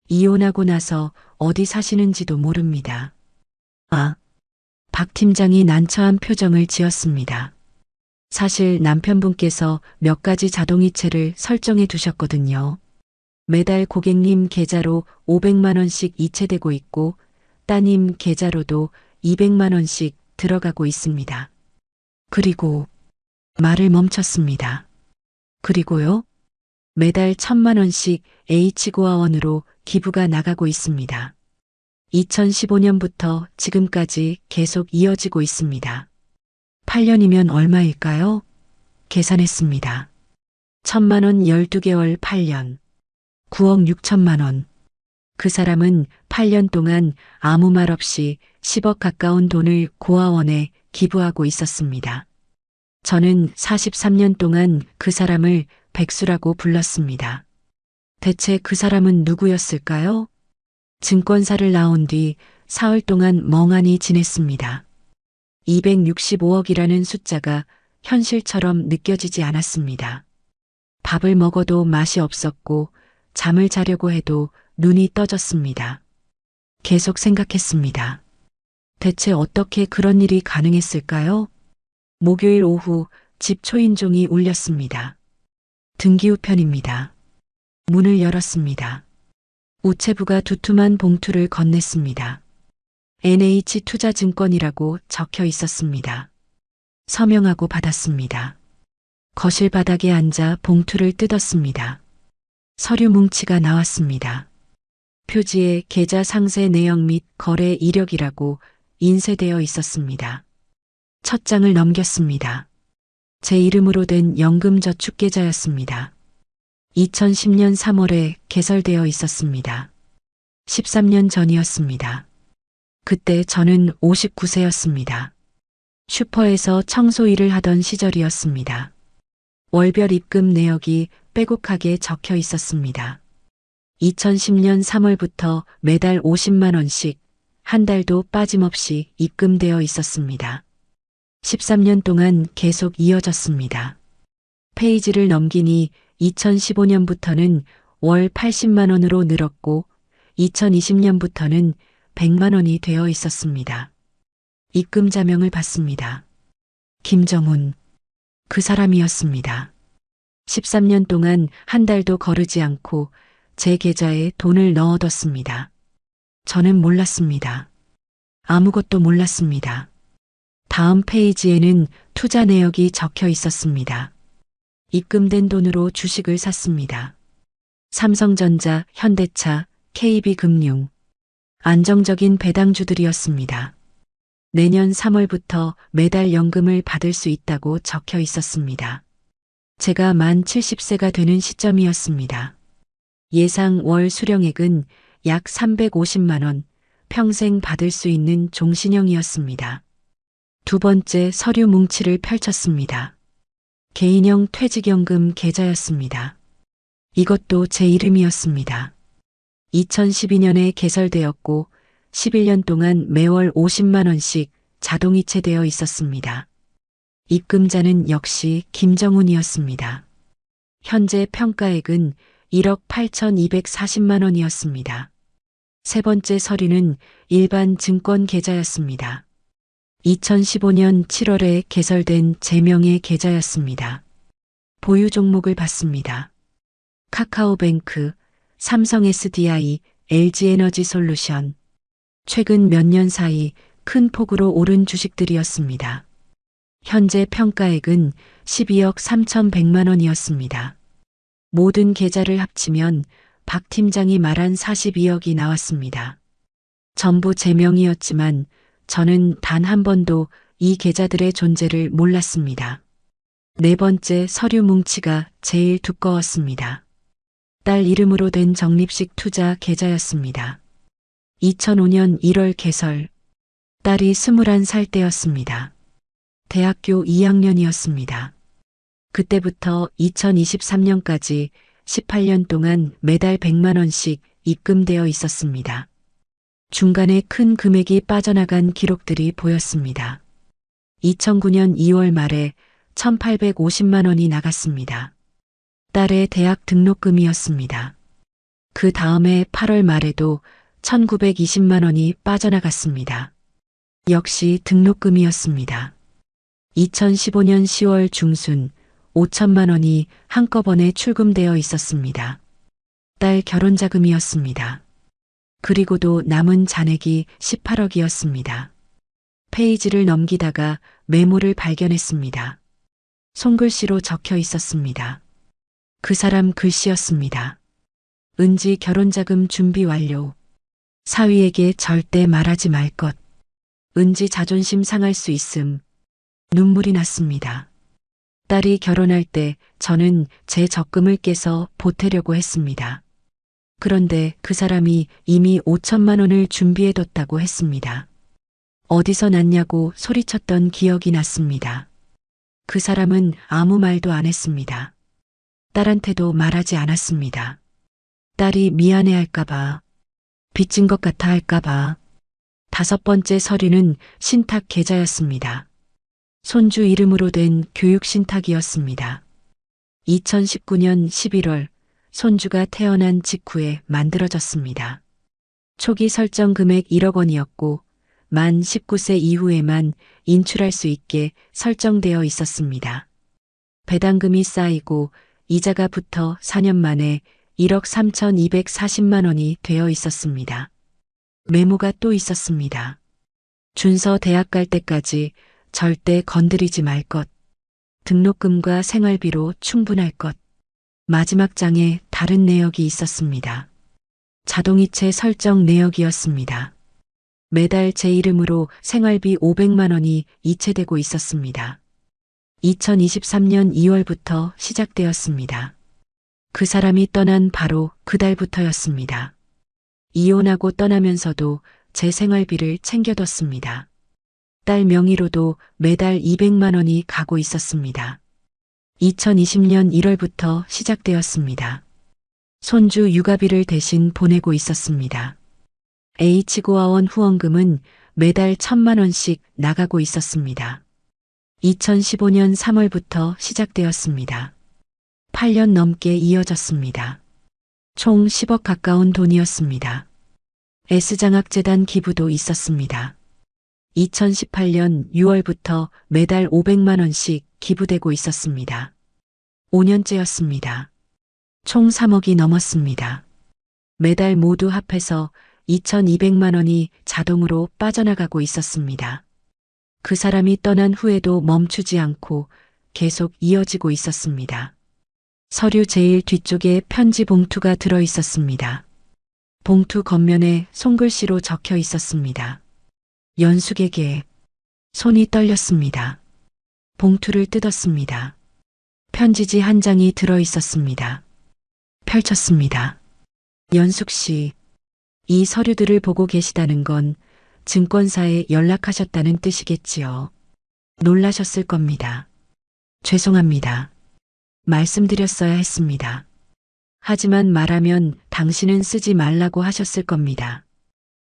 Speaker 1: 이혼하고 나서 어디 사시는지도 모릅니다. 아, 박 팀장이 난처한 표정을 지었습니다. 사실 남편분께서 몇 가지 자동이체를 설정해 두셨거든요. 매달 고객님 계좌로 500만 원씩 이체되고 있고 따님 계좌로도 200만 원씩 들어가고 있습니다. 그리고 말을 멈췄습니다. 그리고요? 매달 1,000만 원씩 H고아원으로 기부가 나가고 있습니다. 2015년부터 지금까지 계속 이어지고 있습니다. 8년이면 얼마일까요? 계산했습니다. 1,000만 원 12개월 8년. 9억 6천만 원. 그 사람은 8년 동안 아무 말 없이 10억 가까운 돈을 고아원에 기부하고 있었습니다. 저는 43년 동안 그 사람을 백수라고 불렀습니다. 대체 그 사람은 누구였을까요? 증권사를 나온 뒤 사흘 동안 멍하니 지냈습니다. 265억이라는 숫자가 현실처럼 느껴지지 않았습니다. 밥을 먹어도 맛이 없었고 잠을 자려고 해도 눈이 떠졌습니다. 계속 생각했습니다. 대체 어떻게 그런 일이 가능했을까요? 목요일 오후 집 초인종이 울렸습니다. 등기우편입니다. 문을 열었습니다. 우체부가 두툼한 봉투를 건넸습니다. NH투자증권이라고 적혀 있었습니다. 서명하고 받았습니다. 거실 바닥에 앉아 봉투를 뜯었습니다. 서류 뭉치가 나왔습니다. 표지에 계좌 상세 내역 및 거래 이력이라고 인쇄되어 있었습니다. 첫 장을 넘겼습니다. 제 이름으로 된 연금저축계좌였습니다. 2010년 3월에 개설되어 있었습니다. 13년 전이었습니다. 그때 저는 59세였습니다. 슈퍼에서 청소 일을 하던 시절이었습니다. 월별 입금 내역이 빼곡하게 적혀 있었습니다. 2010년 3월부터 매달 50만 원씩 한 달도 빠짐없이 입금되어 있었습니다. 13년 동안 계속 이어졌습니다. 페이지를 넘기니 2015년부터는 월 80만 원으로 늘었고 2020년부터는 100만 원이 되어 있었습니다. 입금 자명을 받습니다. 김정훈. 그 사람이었습니다. 13년 동안 한 달도 거르지 않고 제 계좌에 돈을 넣어뒀습니다. 저는 몰랐습니다. 아무것도 몰랐습니다. 다음 페이지에는 투자 내역이 적혀 있었습니다. 입금된 돈으로 주식을 샀습니다. 삼성전자, 현대차, KB금융. 안정적인 배당주들이었습니다. 내년 3월부터 매달 연금을 받을 수 있다고 적혀 있었습니다. 제가 만 70세가 되는 시점이었습니다. 예상 월 수령액은 약 350만 원, 평생 받을 수 있는 종신형이었습니다. 두 번째 서류 뭉치를 펼쳤습니다. 개인형 퇴직연금 계좌였습니다. 이것도 제 이름이었습니다. 2012년에 개설되었고 11년 동안 매월 50만 원씩 자동이체되어 있었습니다. 입금자는 역시 김정훈이었습니다. 현재 평가액은 1억 8,240만 원이었습니다. 세 번째 서류는 일반 증권 계좌였습니다. 2015년 7월에 개설된 제 명의 계좌였습니다. 보유 종목을 봤습니다. 카카오뱅크, 삼성 SDI, LG에너지솔루션. 최근 몇 년 사이 큰 폭으로 오른 주식들이었습니다. 현재 평가액은 12억 3,100만 원이었습니다. 모든 계좌를 합치면 박 팀장이 말한 42억이 나왔습니다. 전부 제 명이었지만 저는 단 한 번도 이 계좌들의 존재를 몰랐습니다. 네 번째 서류 뭉치가 제일 두꺼웠습니다. 딸 이름으로 된 적립식 투자 계좌였습니다. 2005년 1월 개설. 딸이 21살 때였습니다. 대학교 2학년이었습니다. 그때부터 2023년까지 18년 동안 매달 100만 원씩 입금되어 있었습니다. 중간에 큰 금액이 빠져나간 기록들이 보였습니다. 2009년 2월 말에 1,850만 원이 나갔습니다. 딸의 대학 등록금이었습니다. 그 다음에 8월 말에도 1,920만 원이 빠져나갔습니다. 역시 등록금이었습니다. 2015년 10월 중순 5천만 원이 한꺼번에 출금되어 있었습니다. 딸 결혼자금이었습니다. 그리고도 남은 잔액이 18억이었습니다. 페이지를 넘기다가 메모를 발견했습니다. 손글씨로 적혀 있었습니다. 그 사람 글씨였습니다. 은지 결혼자금 준비 완료. 사위에게 절대 말하지 말 것. 은지 자존심 상할 수 있음. 눈물이 났습니다. 딸이 결혼할 때 저는 제 적금을 깨서 보태려고 했습니다. 그런데 그 사람이 이미 5천만 원을 준비해뒀다고 했습니다. 어디서 났냐고 소리쳤던 기억이 났습니다. 그 사람은 아무 말도 안 했습니다. 딸한테도 말하지 않았습니다. 딸이 미안해할까봐, 빚진 것 같아 할까봐. 다섯 번째 서류는 신탁 계좌였습니다. 손주 이름으로 된 교육신탁이었습니다. 2019년 11월 손주가 태어난 직후에 만들어졌습니다. 초기 설정 금액 1억 원이었고 만 19세 이후에만 인출할 수 있게 설정되어 있었습니다. 배당금이 쌓이고 이자가 붙어 4년 만에 1억 3,240만 원이 되어 있었습니다. 메모가 또 있었습니다. 준서 대학 갈 때까지 절대 건드리지 말 것. 등록금과 생활비로 충분할 것. 마지막 장에 다른 내역이 있었습니다. 자동이체 설정 내역이었습니다. 매달 제 이름으로 생활비 500만 원이 이체되고 있었습니다. 2023년 2월부터 시작되었습니다. 그 사람이 떠난 바로 그달부터였습니다. 이혼하고 떠나면서도 제 생활비를 챙겨뒀습니다. 딸 명의로도 매달 200만 원이 가고 있었습니다. 2020년 1월부터 시작되었습니다. 손주 육아비를 대신 보내고 있었습니다. H고아원 후원금은 매달 1,000만 원씩 나가고 있었습니다. 2015년 3월부터 시작되었습니다. 8년 넘게 이어졌습니다. 총 10억 가까운 돈이었습니다. S장학재단 기부도 있었습니다. 2018년 6월부터 매달 500만 원씩 기부되고 있었습니다. 5년째였습니다. 총 3억이 넘었습니다. 매달 모두 합해서 2,200만 원이 자동으로 빠져나가고 있었습니다. 그 사람이 떠난 후에도 멈추지 않고 계속 이어지고 있었습니다. 서류 제일 뒤쪽에 편지 봉투가 들어 있었습니다. 봉투 겉면에 손글씨로 적혀 있었습니다. 연수계계. 손이 떨렸습니다. 봉투를 뜯었습니다. 편지지 한 장이 들어 있었습니다. 펼쳤습니다. 연숙 씨, 이 서류들을 보고 계시다는 건 증권사에 연락하셨다는 뜻이겠지요. 놀라셨을 겁니다. 죄송합니다. 말씀드렸어야 했습니다. 하지만 말하면 당신은 쓰지 말라고 하셨을 겁니다.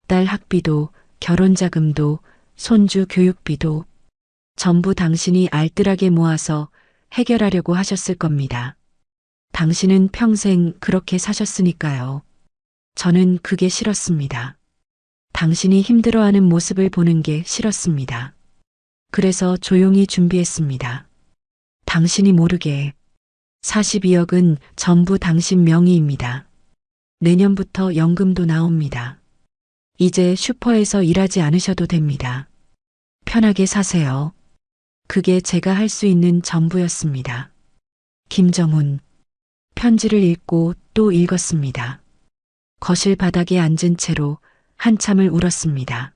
Speaker 1: 딸 학비도, 결혼자금도, 손주 교육비도 전부 당신이 알뜰하게 모아서 해결하려고 하셨을 겁니다. 당신은 평생 그렇게 사셨으니까요. 저는 그게 싫었습니다. 당신이 힘들어하는 모습을 보는 게 싫었습니다. 그래서 조용히 준비했습니다. 당신이 모르게 42억은 전부 당신 명의입니다. 내년부터 연금도 나옵니다. 이제 슈퍼에서 일하지 않으셔도 됩니다. 편하게 사세요. 그게 제가 할 수 있는 전부였습니다. 김정훈. 편지를 읽고 또 읽었습니다. 거실 바닥에 앉은 채로 한참을 울었습니다.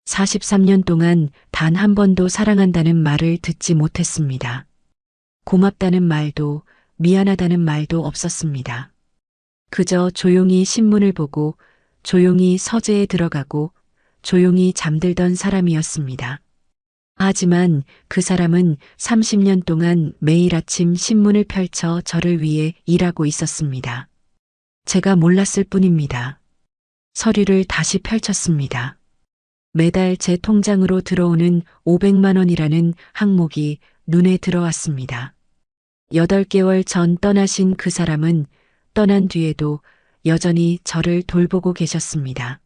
Speaker 1: 43년 동안 단 한 번도 사랑한다는 말을 듣지 못했습니다. 고맙다는 말도 미안하다는 말도 없었습니다. 그저 조용히 신문을 보고 조용히 서재에 들어가고 조용히 잠들던 사람이었습니다. 하지만 그 사람은 30년 동안 매일 아침 신문을 펼쳐 저를 위해 일하고 있었습니다. 제가 몰랐을 뿐입니다. 서류를 다시 펼쳤습니다. 매달 제 통장으로 들어오는 500만 원이라는 항목이 눈에 들어왔습니다. 8개월 전 떠나신 그 사람은 떠난 뒤에도 여전히 저를 돌보고 계셨습니다.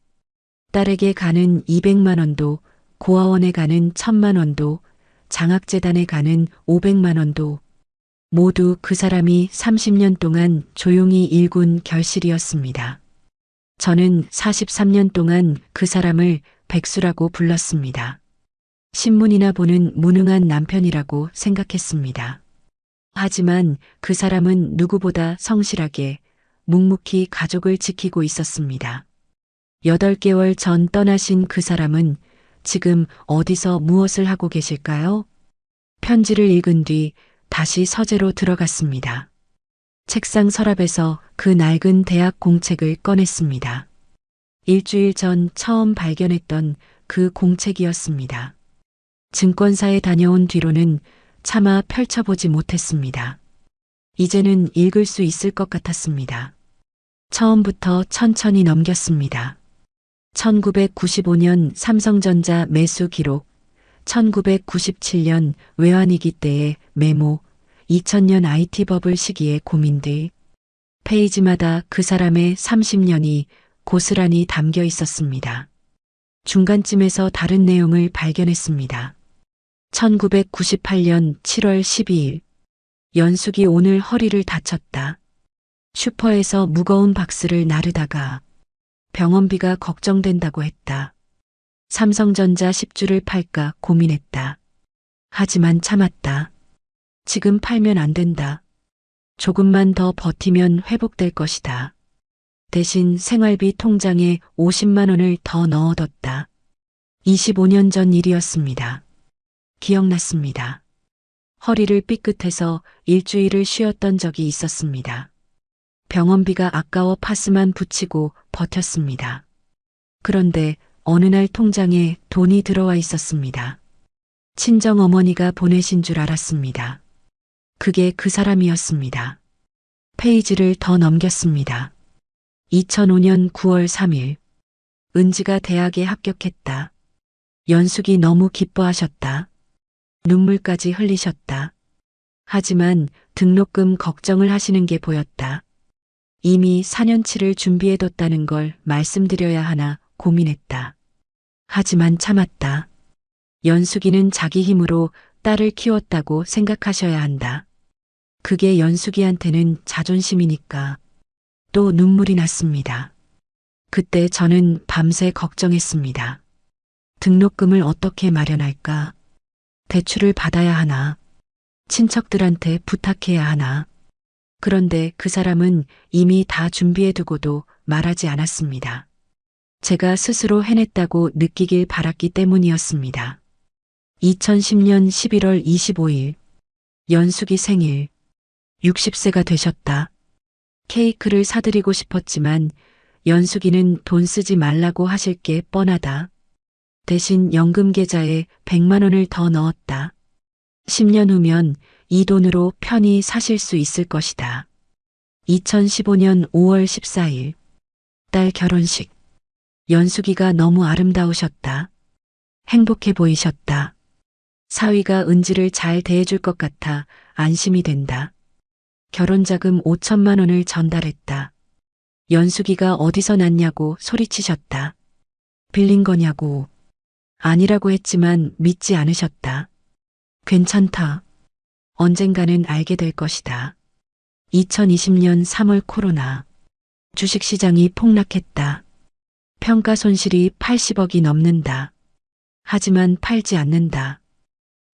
Speaker 1: 딸에게 가는 200만 원도, 고아원에 가는 1000만 원도, 장학재단에 가는 500만 원도 모두 그 사람이 30년 동안 조용히 일군 결실이었습니다. 저는 43년 동안 그 사람을 백수라고 불렀습니다. 신문이나 보는 무능한 남편이라고 생각했습니다. 하지만 그 사람은 누구보다 성실하게 묵묵히 가족을 지키고 있었습니다. 8개월 전 떠나신 그 사람은 지금 어디서 무엇을 하고 계실까요? 편지를 읽은 뒤 다시 서재로 들어갔습니다. 책상 서랍에서 그 낡은 대학 공책을 꺼냈습니다. 일주일 전 처음 발견했던 그 공책이었습니다. 증권사에 다녀온 뒤로는 차마 펼쳐보지 못했습니다. 이제는 읽을 수 있을 것 같았습니다. 처음부터 천천히 넘겼습니다. 1995년 삼성전자 매수 기록, 1997년 외환위기 때의 메모, 2000년 IT 버블 시기의 고민들. 페이지마다 그 사람의 30년이 고스란히 담겨 있었습니다. 중간쯤에서 다른 내용을 발견했습니다. 1998년 7월 12일. 연숙이 오늘 허리를 다쳤다. 슈퍼에서 무거운 박스를 나르다가 병원비가 걱정된다고 했다. 삼성전자 10주를 팔까 고민했다. 하지만 참았다. 지금 팔면 안 된다. 조금만 더 버티면 회복될 것이다. 대신 생활비 통장에 50만 원을 더 넣어뒀다. 25년 전 일이었습니다. 기억났습니다. 허리를 삐끗해서 일주일을 쉬었던 적이 있었습니다. 병원비가 아까워 파스만 붙이고 버텼습니다. 그런데 어느 날 통장에 돈이 들어와 있었습니다. 친정 어머니가 보내신 줄 알았습니다. 그게 그 사람이었습니다. 페이지를 더 넘겼습니다. 2005년 9월 3일. 은지가 대학에 합격했다. 연숙이 너무 기뻐하셨다. 눈물까지 흘리셨다. 하지만 등록금 걱정을 하시는 게 보였다. 이미 4년치를 준비해뒀다는 걸 말씀드려야 하나 고민했다. 하지만 참았다. 연숙이는 자기 힘으로 딸을 키웠다고 생각하셔야 한다. 그게 연숙이한테는 자존심이니까. 또 눈물이 났습니다. 그때 저는 밤새 걱정했습니다. 등록금을 어떻게 마련할까? 대출을 받아야 하나? 친척들한테 부탁해야 하나? 그런데 그 사람은 이미 다 준비해두고도 말하지 않았습니다. 제가 스스로 해냈다고 느끼길 바랐기 때문이었습니다. 2010년 11월 25일. 연숙이 생일. 60세가 되셨다. 케이크를 사드리고 싶었지만 연숙이는 돈 쓰지 말라고 하실 게 뻔하다. 대신 연금 계좌에 100만 원을 더 넣었다. 10년 후면 이 돈으로 편히 사실 수 있을 것이다. 2015년 5월 14일 딸 결혼식. 연숙이가 너무 아름다우셨다. 행복해 보이셨다. 사위가 은지를 잘 대해줄 것 같아 안심이 된다. 결혼자금 5천만 원을 전달했다. 연숙이가 어디서 났냐고 소리치셨다. 빌린 거냐고. 아니라고 했지만 믿지 않으셨다. 괜찮다. 언젠가는 알게 될 것이다. 2020년 3월 코로나. 주식시장이 폭락했다. 평가 손실이 80억이 넘는다. 하지만 팔지 않는다.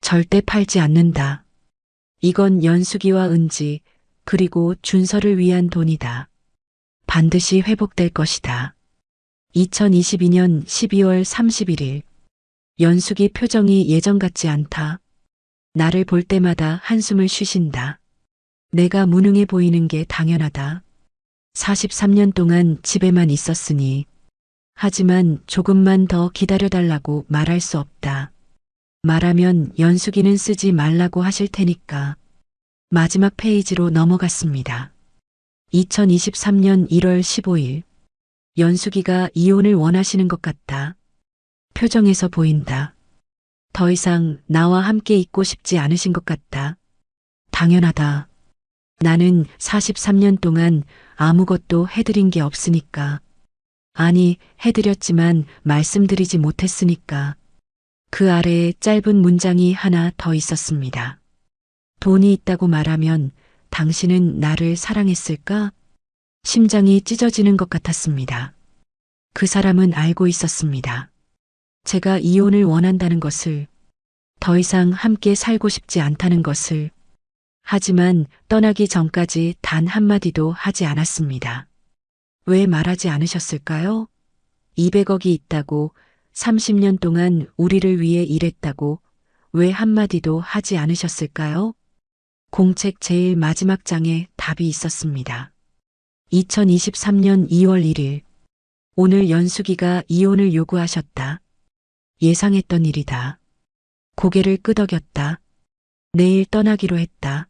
Speaker 1: 절대 팔지 않는다. 이건 연숙이와 은지, 그리고 준서를 위한 돈이다. 반드시 회복될 것이다. 2022년 12월 31일. 연숙이 표정이 예전 같지 않다. 나를 볼 때마다 한숨을 쉬신다. 내가 무능해 보이는 게 당연하다. 43년 동안 집에만 있었으니. 하지만 조금만 더 기다려달라고 말할 수 없다. 말하면 연숙이는 쓰지 말라고 하실 테니까. 마지막 페이지로 넘어갔습니다. 2023년 1월 15일. 연숙이가 이혼을 원하시는 것 같다. 표정에서 보인다. 더 이상 나와 함께 있고 싶지 않으신 것 같다. 당연하다. 나는 43년 동안 아무것도 해드린 게 없으니까. 아니, 해드렸지만 말씀드리지 못했으니까. 그 아래에 짧은 문장이 하나 더 있었습니다. 돈이 있다고 말하면 당신은 나를 사랑했을까? 심장이 찢어지는 것 같았습니다. 그 사람은 알고 있었습니다. 제가 이혼을 원한다는 것을, 더 이상 함께 살고 싶지 않다는 것을. 하지만 떠나기 전까지 단 한마디도 하지 않았습니다. 왜 말하지 않으셨을까요? 200억이 있다고, 30년 동안 우리를 위해 일했다고 왜 한마디도 하지 않으셨을까요? 공책 제일 마지막 장에 답이 있었습니다. 2023년 2월 1일. 오늘 연숙이가 이혼을 요구하셨다. 예상했던 일이다. 고개를 끄덕였다. 내일 떠나기로 했다.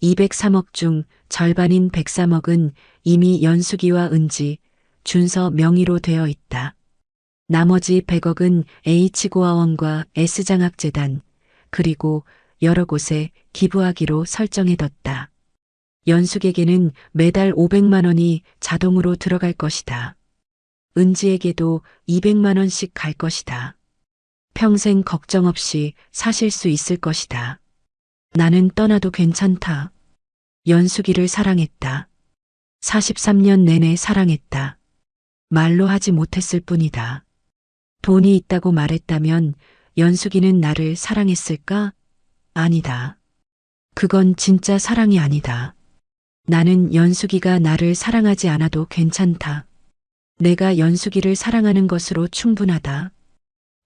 Speaker 1: 203억 중 절반인 103억은 이미 연숙이와 은지, 준서 명의로 되어 있다. 나머지 100억은 H고아원과 S장학재단, 그리고 여러 곳에 기부하기로 설정해뒀다. 연숙에게는 매달 500만 원이 자동으로 들어갈 것이다. 은지에게도 200만 원씩 갈 것이다. 평생 걱정 없이 사실 수 있을 것이다. 나는 떠나도 괜찮다. 연숙이를 사랑했다. 43년 내내 사랑했다. 말로 하지 못했을 뿐이다. 돈이 있다고 말했다면 연숙이는 나를 사랑했을까? 아니다. 그건 진짜 사랑이 아니다. 나는 연숙이가 나를 사랑하지 않아도 괜찮다. 내가 연숙이를 사랑하는 것으로 충분하다.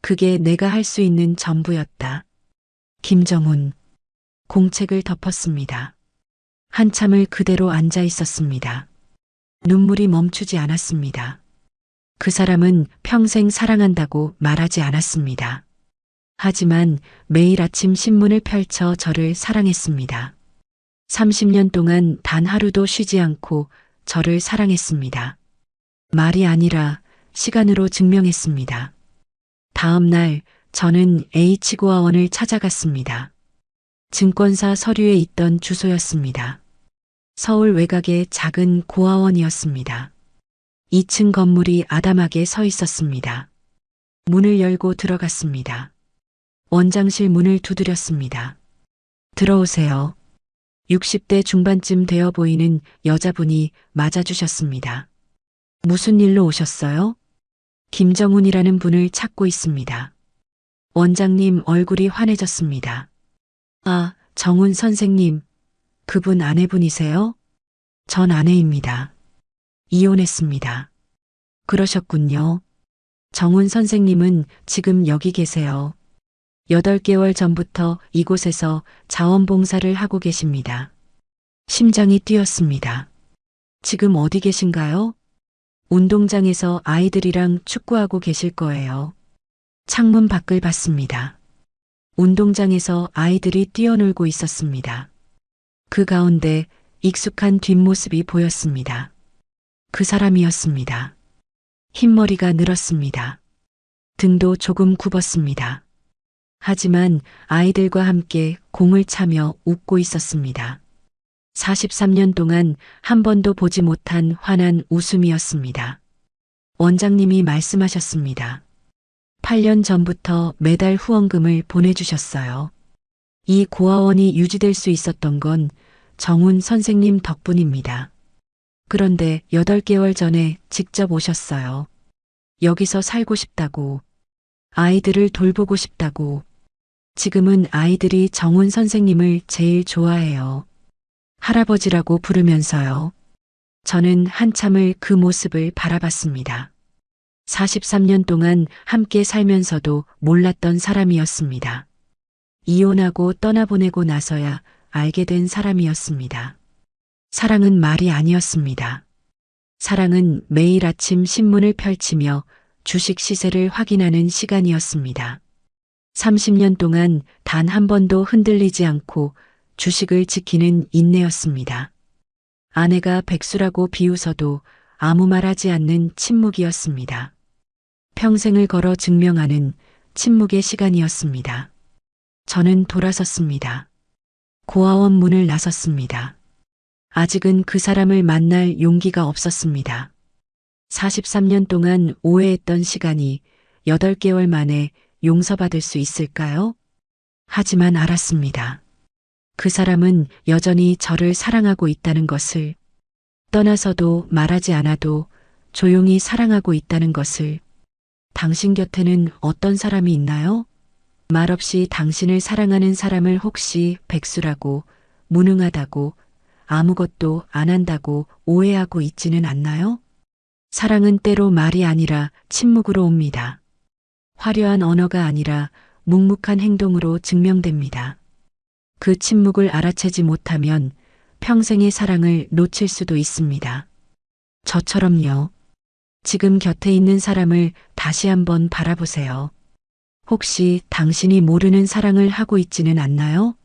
Speaker 1: 그게 내가 할 수 있는 전부였다. 김정훈. 공책을 덮었습니다. 한참을 그대로 앉아 있었습니다. 눈물이 멈추지 않았습니다. 그 사람은 평생 사랑한다고 말하지 않았습니다. 하지만 매일 아침 신문을 펼쳐 저를 사랑했습니다. 30년 동안 단 하루도 쉬지 않고 저를 사랑했습니다. 말이 아니라 시간으로 증명했습니다. 다음 날 저는 H고아원을 찾아갔습니다. 증권사 서류에 있던 주소였습니다. 서울 외곽의 작은 고아원이었습니다. 2층 건물이 아담하게 서 있었습니다. 문을 열고 들어갔습니다. 원장실 문을 두드렸습니다. 들어오세요. 60대 중반쯤 되어 보이는 여자분이 맞아주셨습니다. 무슨 일로 오셨어요? 김정훈이라는 분을 찾고 있습니다. 원장님 얼굴이 환해졌습니다. 아, 정훈 선생님. 그분 아내분이세요? 전 아내입니다. 이혼했습니다. 그러셨군요. 정훈 선생님은 지금 여기 계세요. 8개월 전부터 이곳에서 자원봉사를 하고 계십니다. 심장이 뛰었습니다. 지금 어디 계신가요? 운동장에서 아이들이랑 축구하고 계실 거예요. 창문 밖을 봤습니다. 운동장에서 아이들이 뛰어놀고 있었습니다. 그 가운데 익숙한 뒷모습이 보였습니다. 그 사람이었습니다. 흰머리가 늘었습니다. 등도 조금 굽었습니다. 하지만 아이들과 함께 공을 차며 웃고 있었습니다. 43년 동안 한 번도 보지 못한 환한 웃음이었습니다. 원장님이 말씀하셨습니다. 8년 전부터 매달 후원금을 보내주셨어요. 이 고아원이 유지될 수 있었던 건 정훈 선생님 덕분입니다. 그런데 8개월 전에 직접 오셨어요. 여기서 살고 싶다고, 아이들을 돌보고 싶다고. 지금은 아이들이 정훈 선생님을 제일 좋아해요. 할아버지라고 부르면서요. 저는 한참을 그 모습을 바라봤습니다. 43년 동안 함께 살면서도 몰랐던 사람이었습니다. 이혼하고 떠나보내고 나서야 알게 된 사람이었습니다. 사랑은 말이 아니었습니다. 사랑은 매일 아침 신문을 펼치며 주식 시세를 확인하는 시간이었습니다. 30년 동안 단 한 번도 흔들리지 않고 주식을 지키는 인내였습니다. 아내가 백수라고 비웃어도 아무 말하지 않는 침묵이었습니다. 평생을 걸어 증명하는 침묵의 시간이었습니다. 저는 돌아섰습니다. 고아원 문을 나섰습니다. 아직은 그 사람을 만날 용기가 없었습니다. 43년 동안 오해했던 시간이 8개월 만에 용서받을 수 있을까요? 하지만 알았습니다. 그 사람은 여전히 저를 사랑하고 있다는 것을, 떠나서도 말하지 않아도 조용히 사랑하고 있다는 것을. 당신 곁에는 어떤 사람이 있나요? 말없이 당신을 사랑하는 사람을 혹시 백수라고, 무능하다고, 아무것도 안 한다고 오해하고 있지는 않나요? 사랑은 때로 말이 아니라 침묵으로 옵니다. 화려한 언어가 아니라 묵묵한 행동으로 증명됩니다. 그 침묵을 알아채지 못하면 평생의 사랑을 놓칠 수도 있습니다. 저처럼요. 지금 곁에 있는 사람을 다시 한번 바라보세요. 혹시 당신이 모르는 사랑을 하고 있지는 않나요?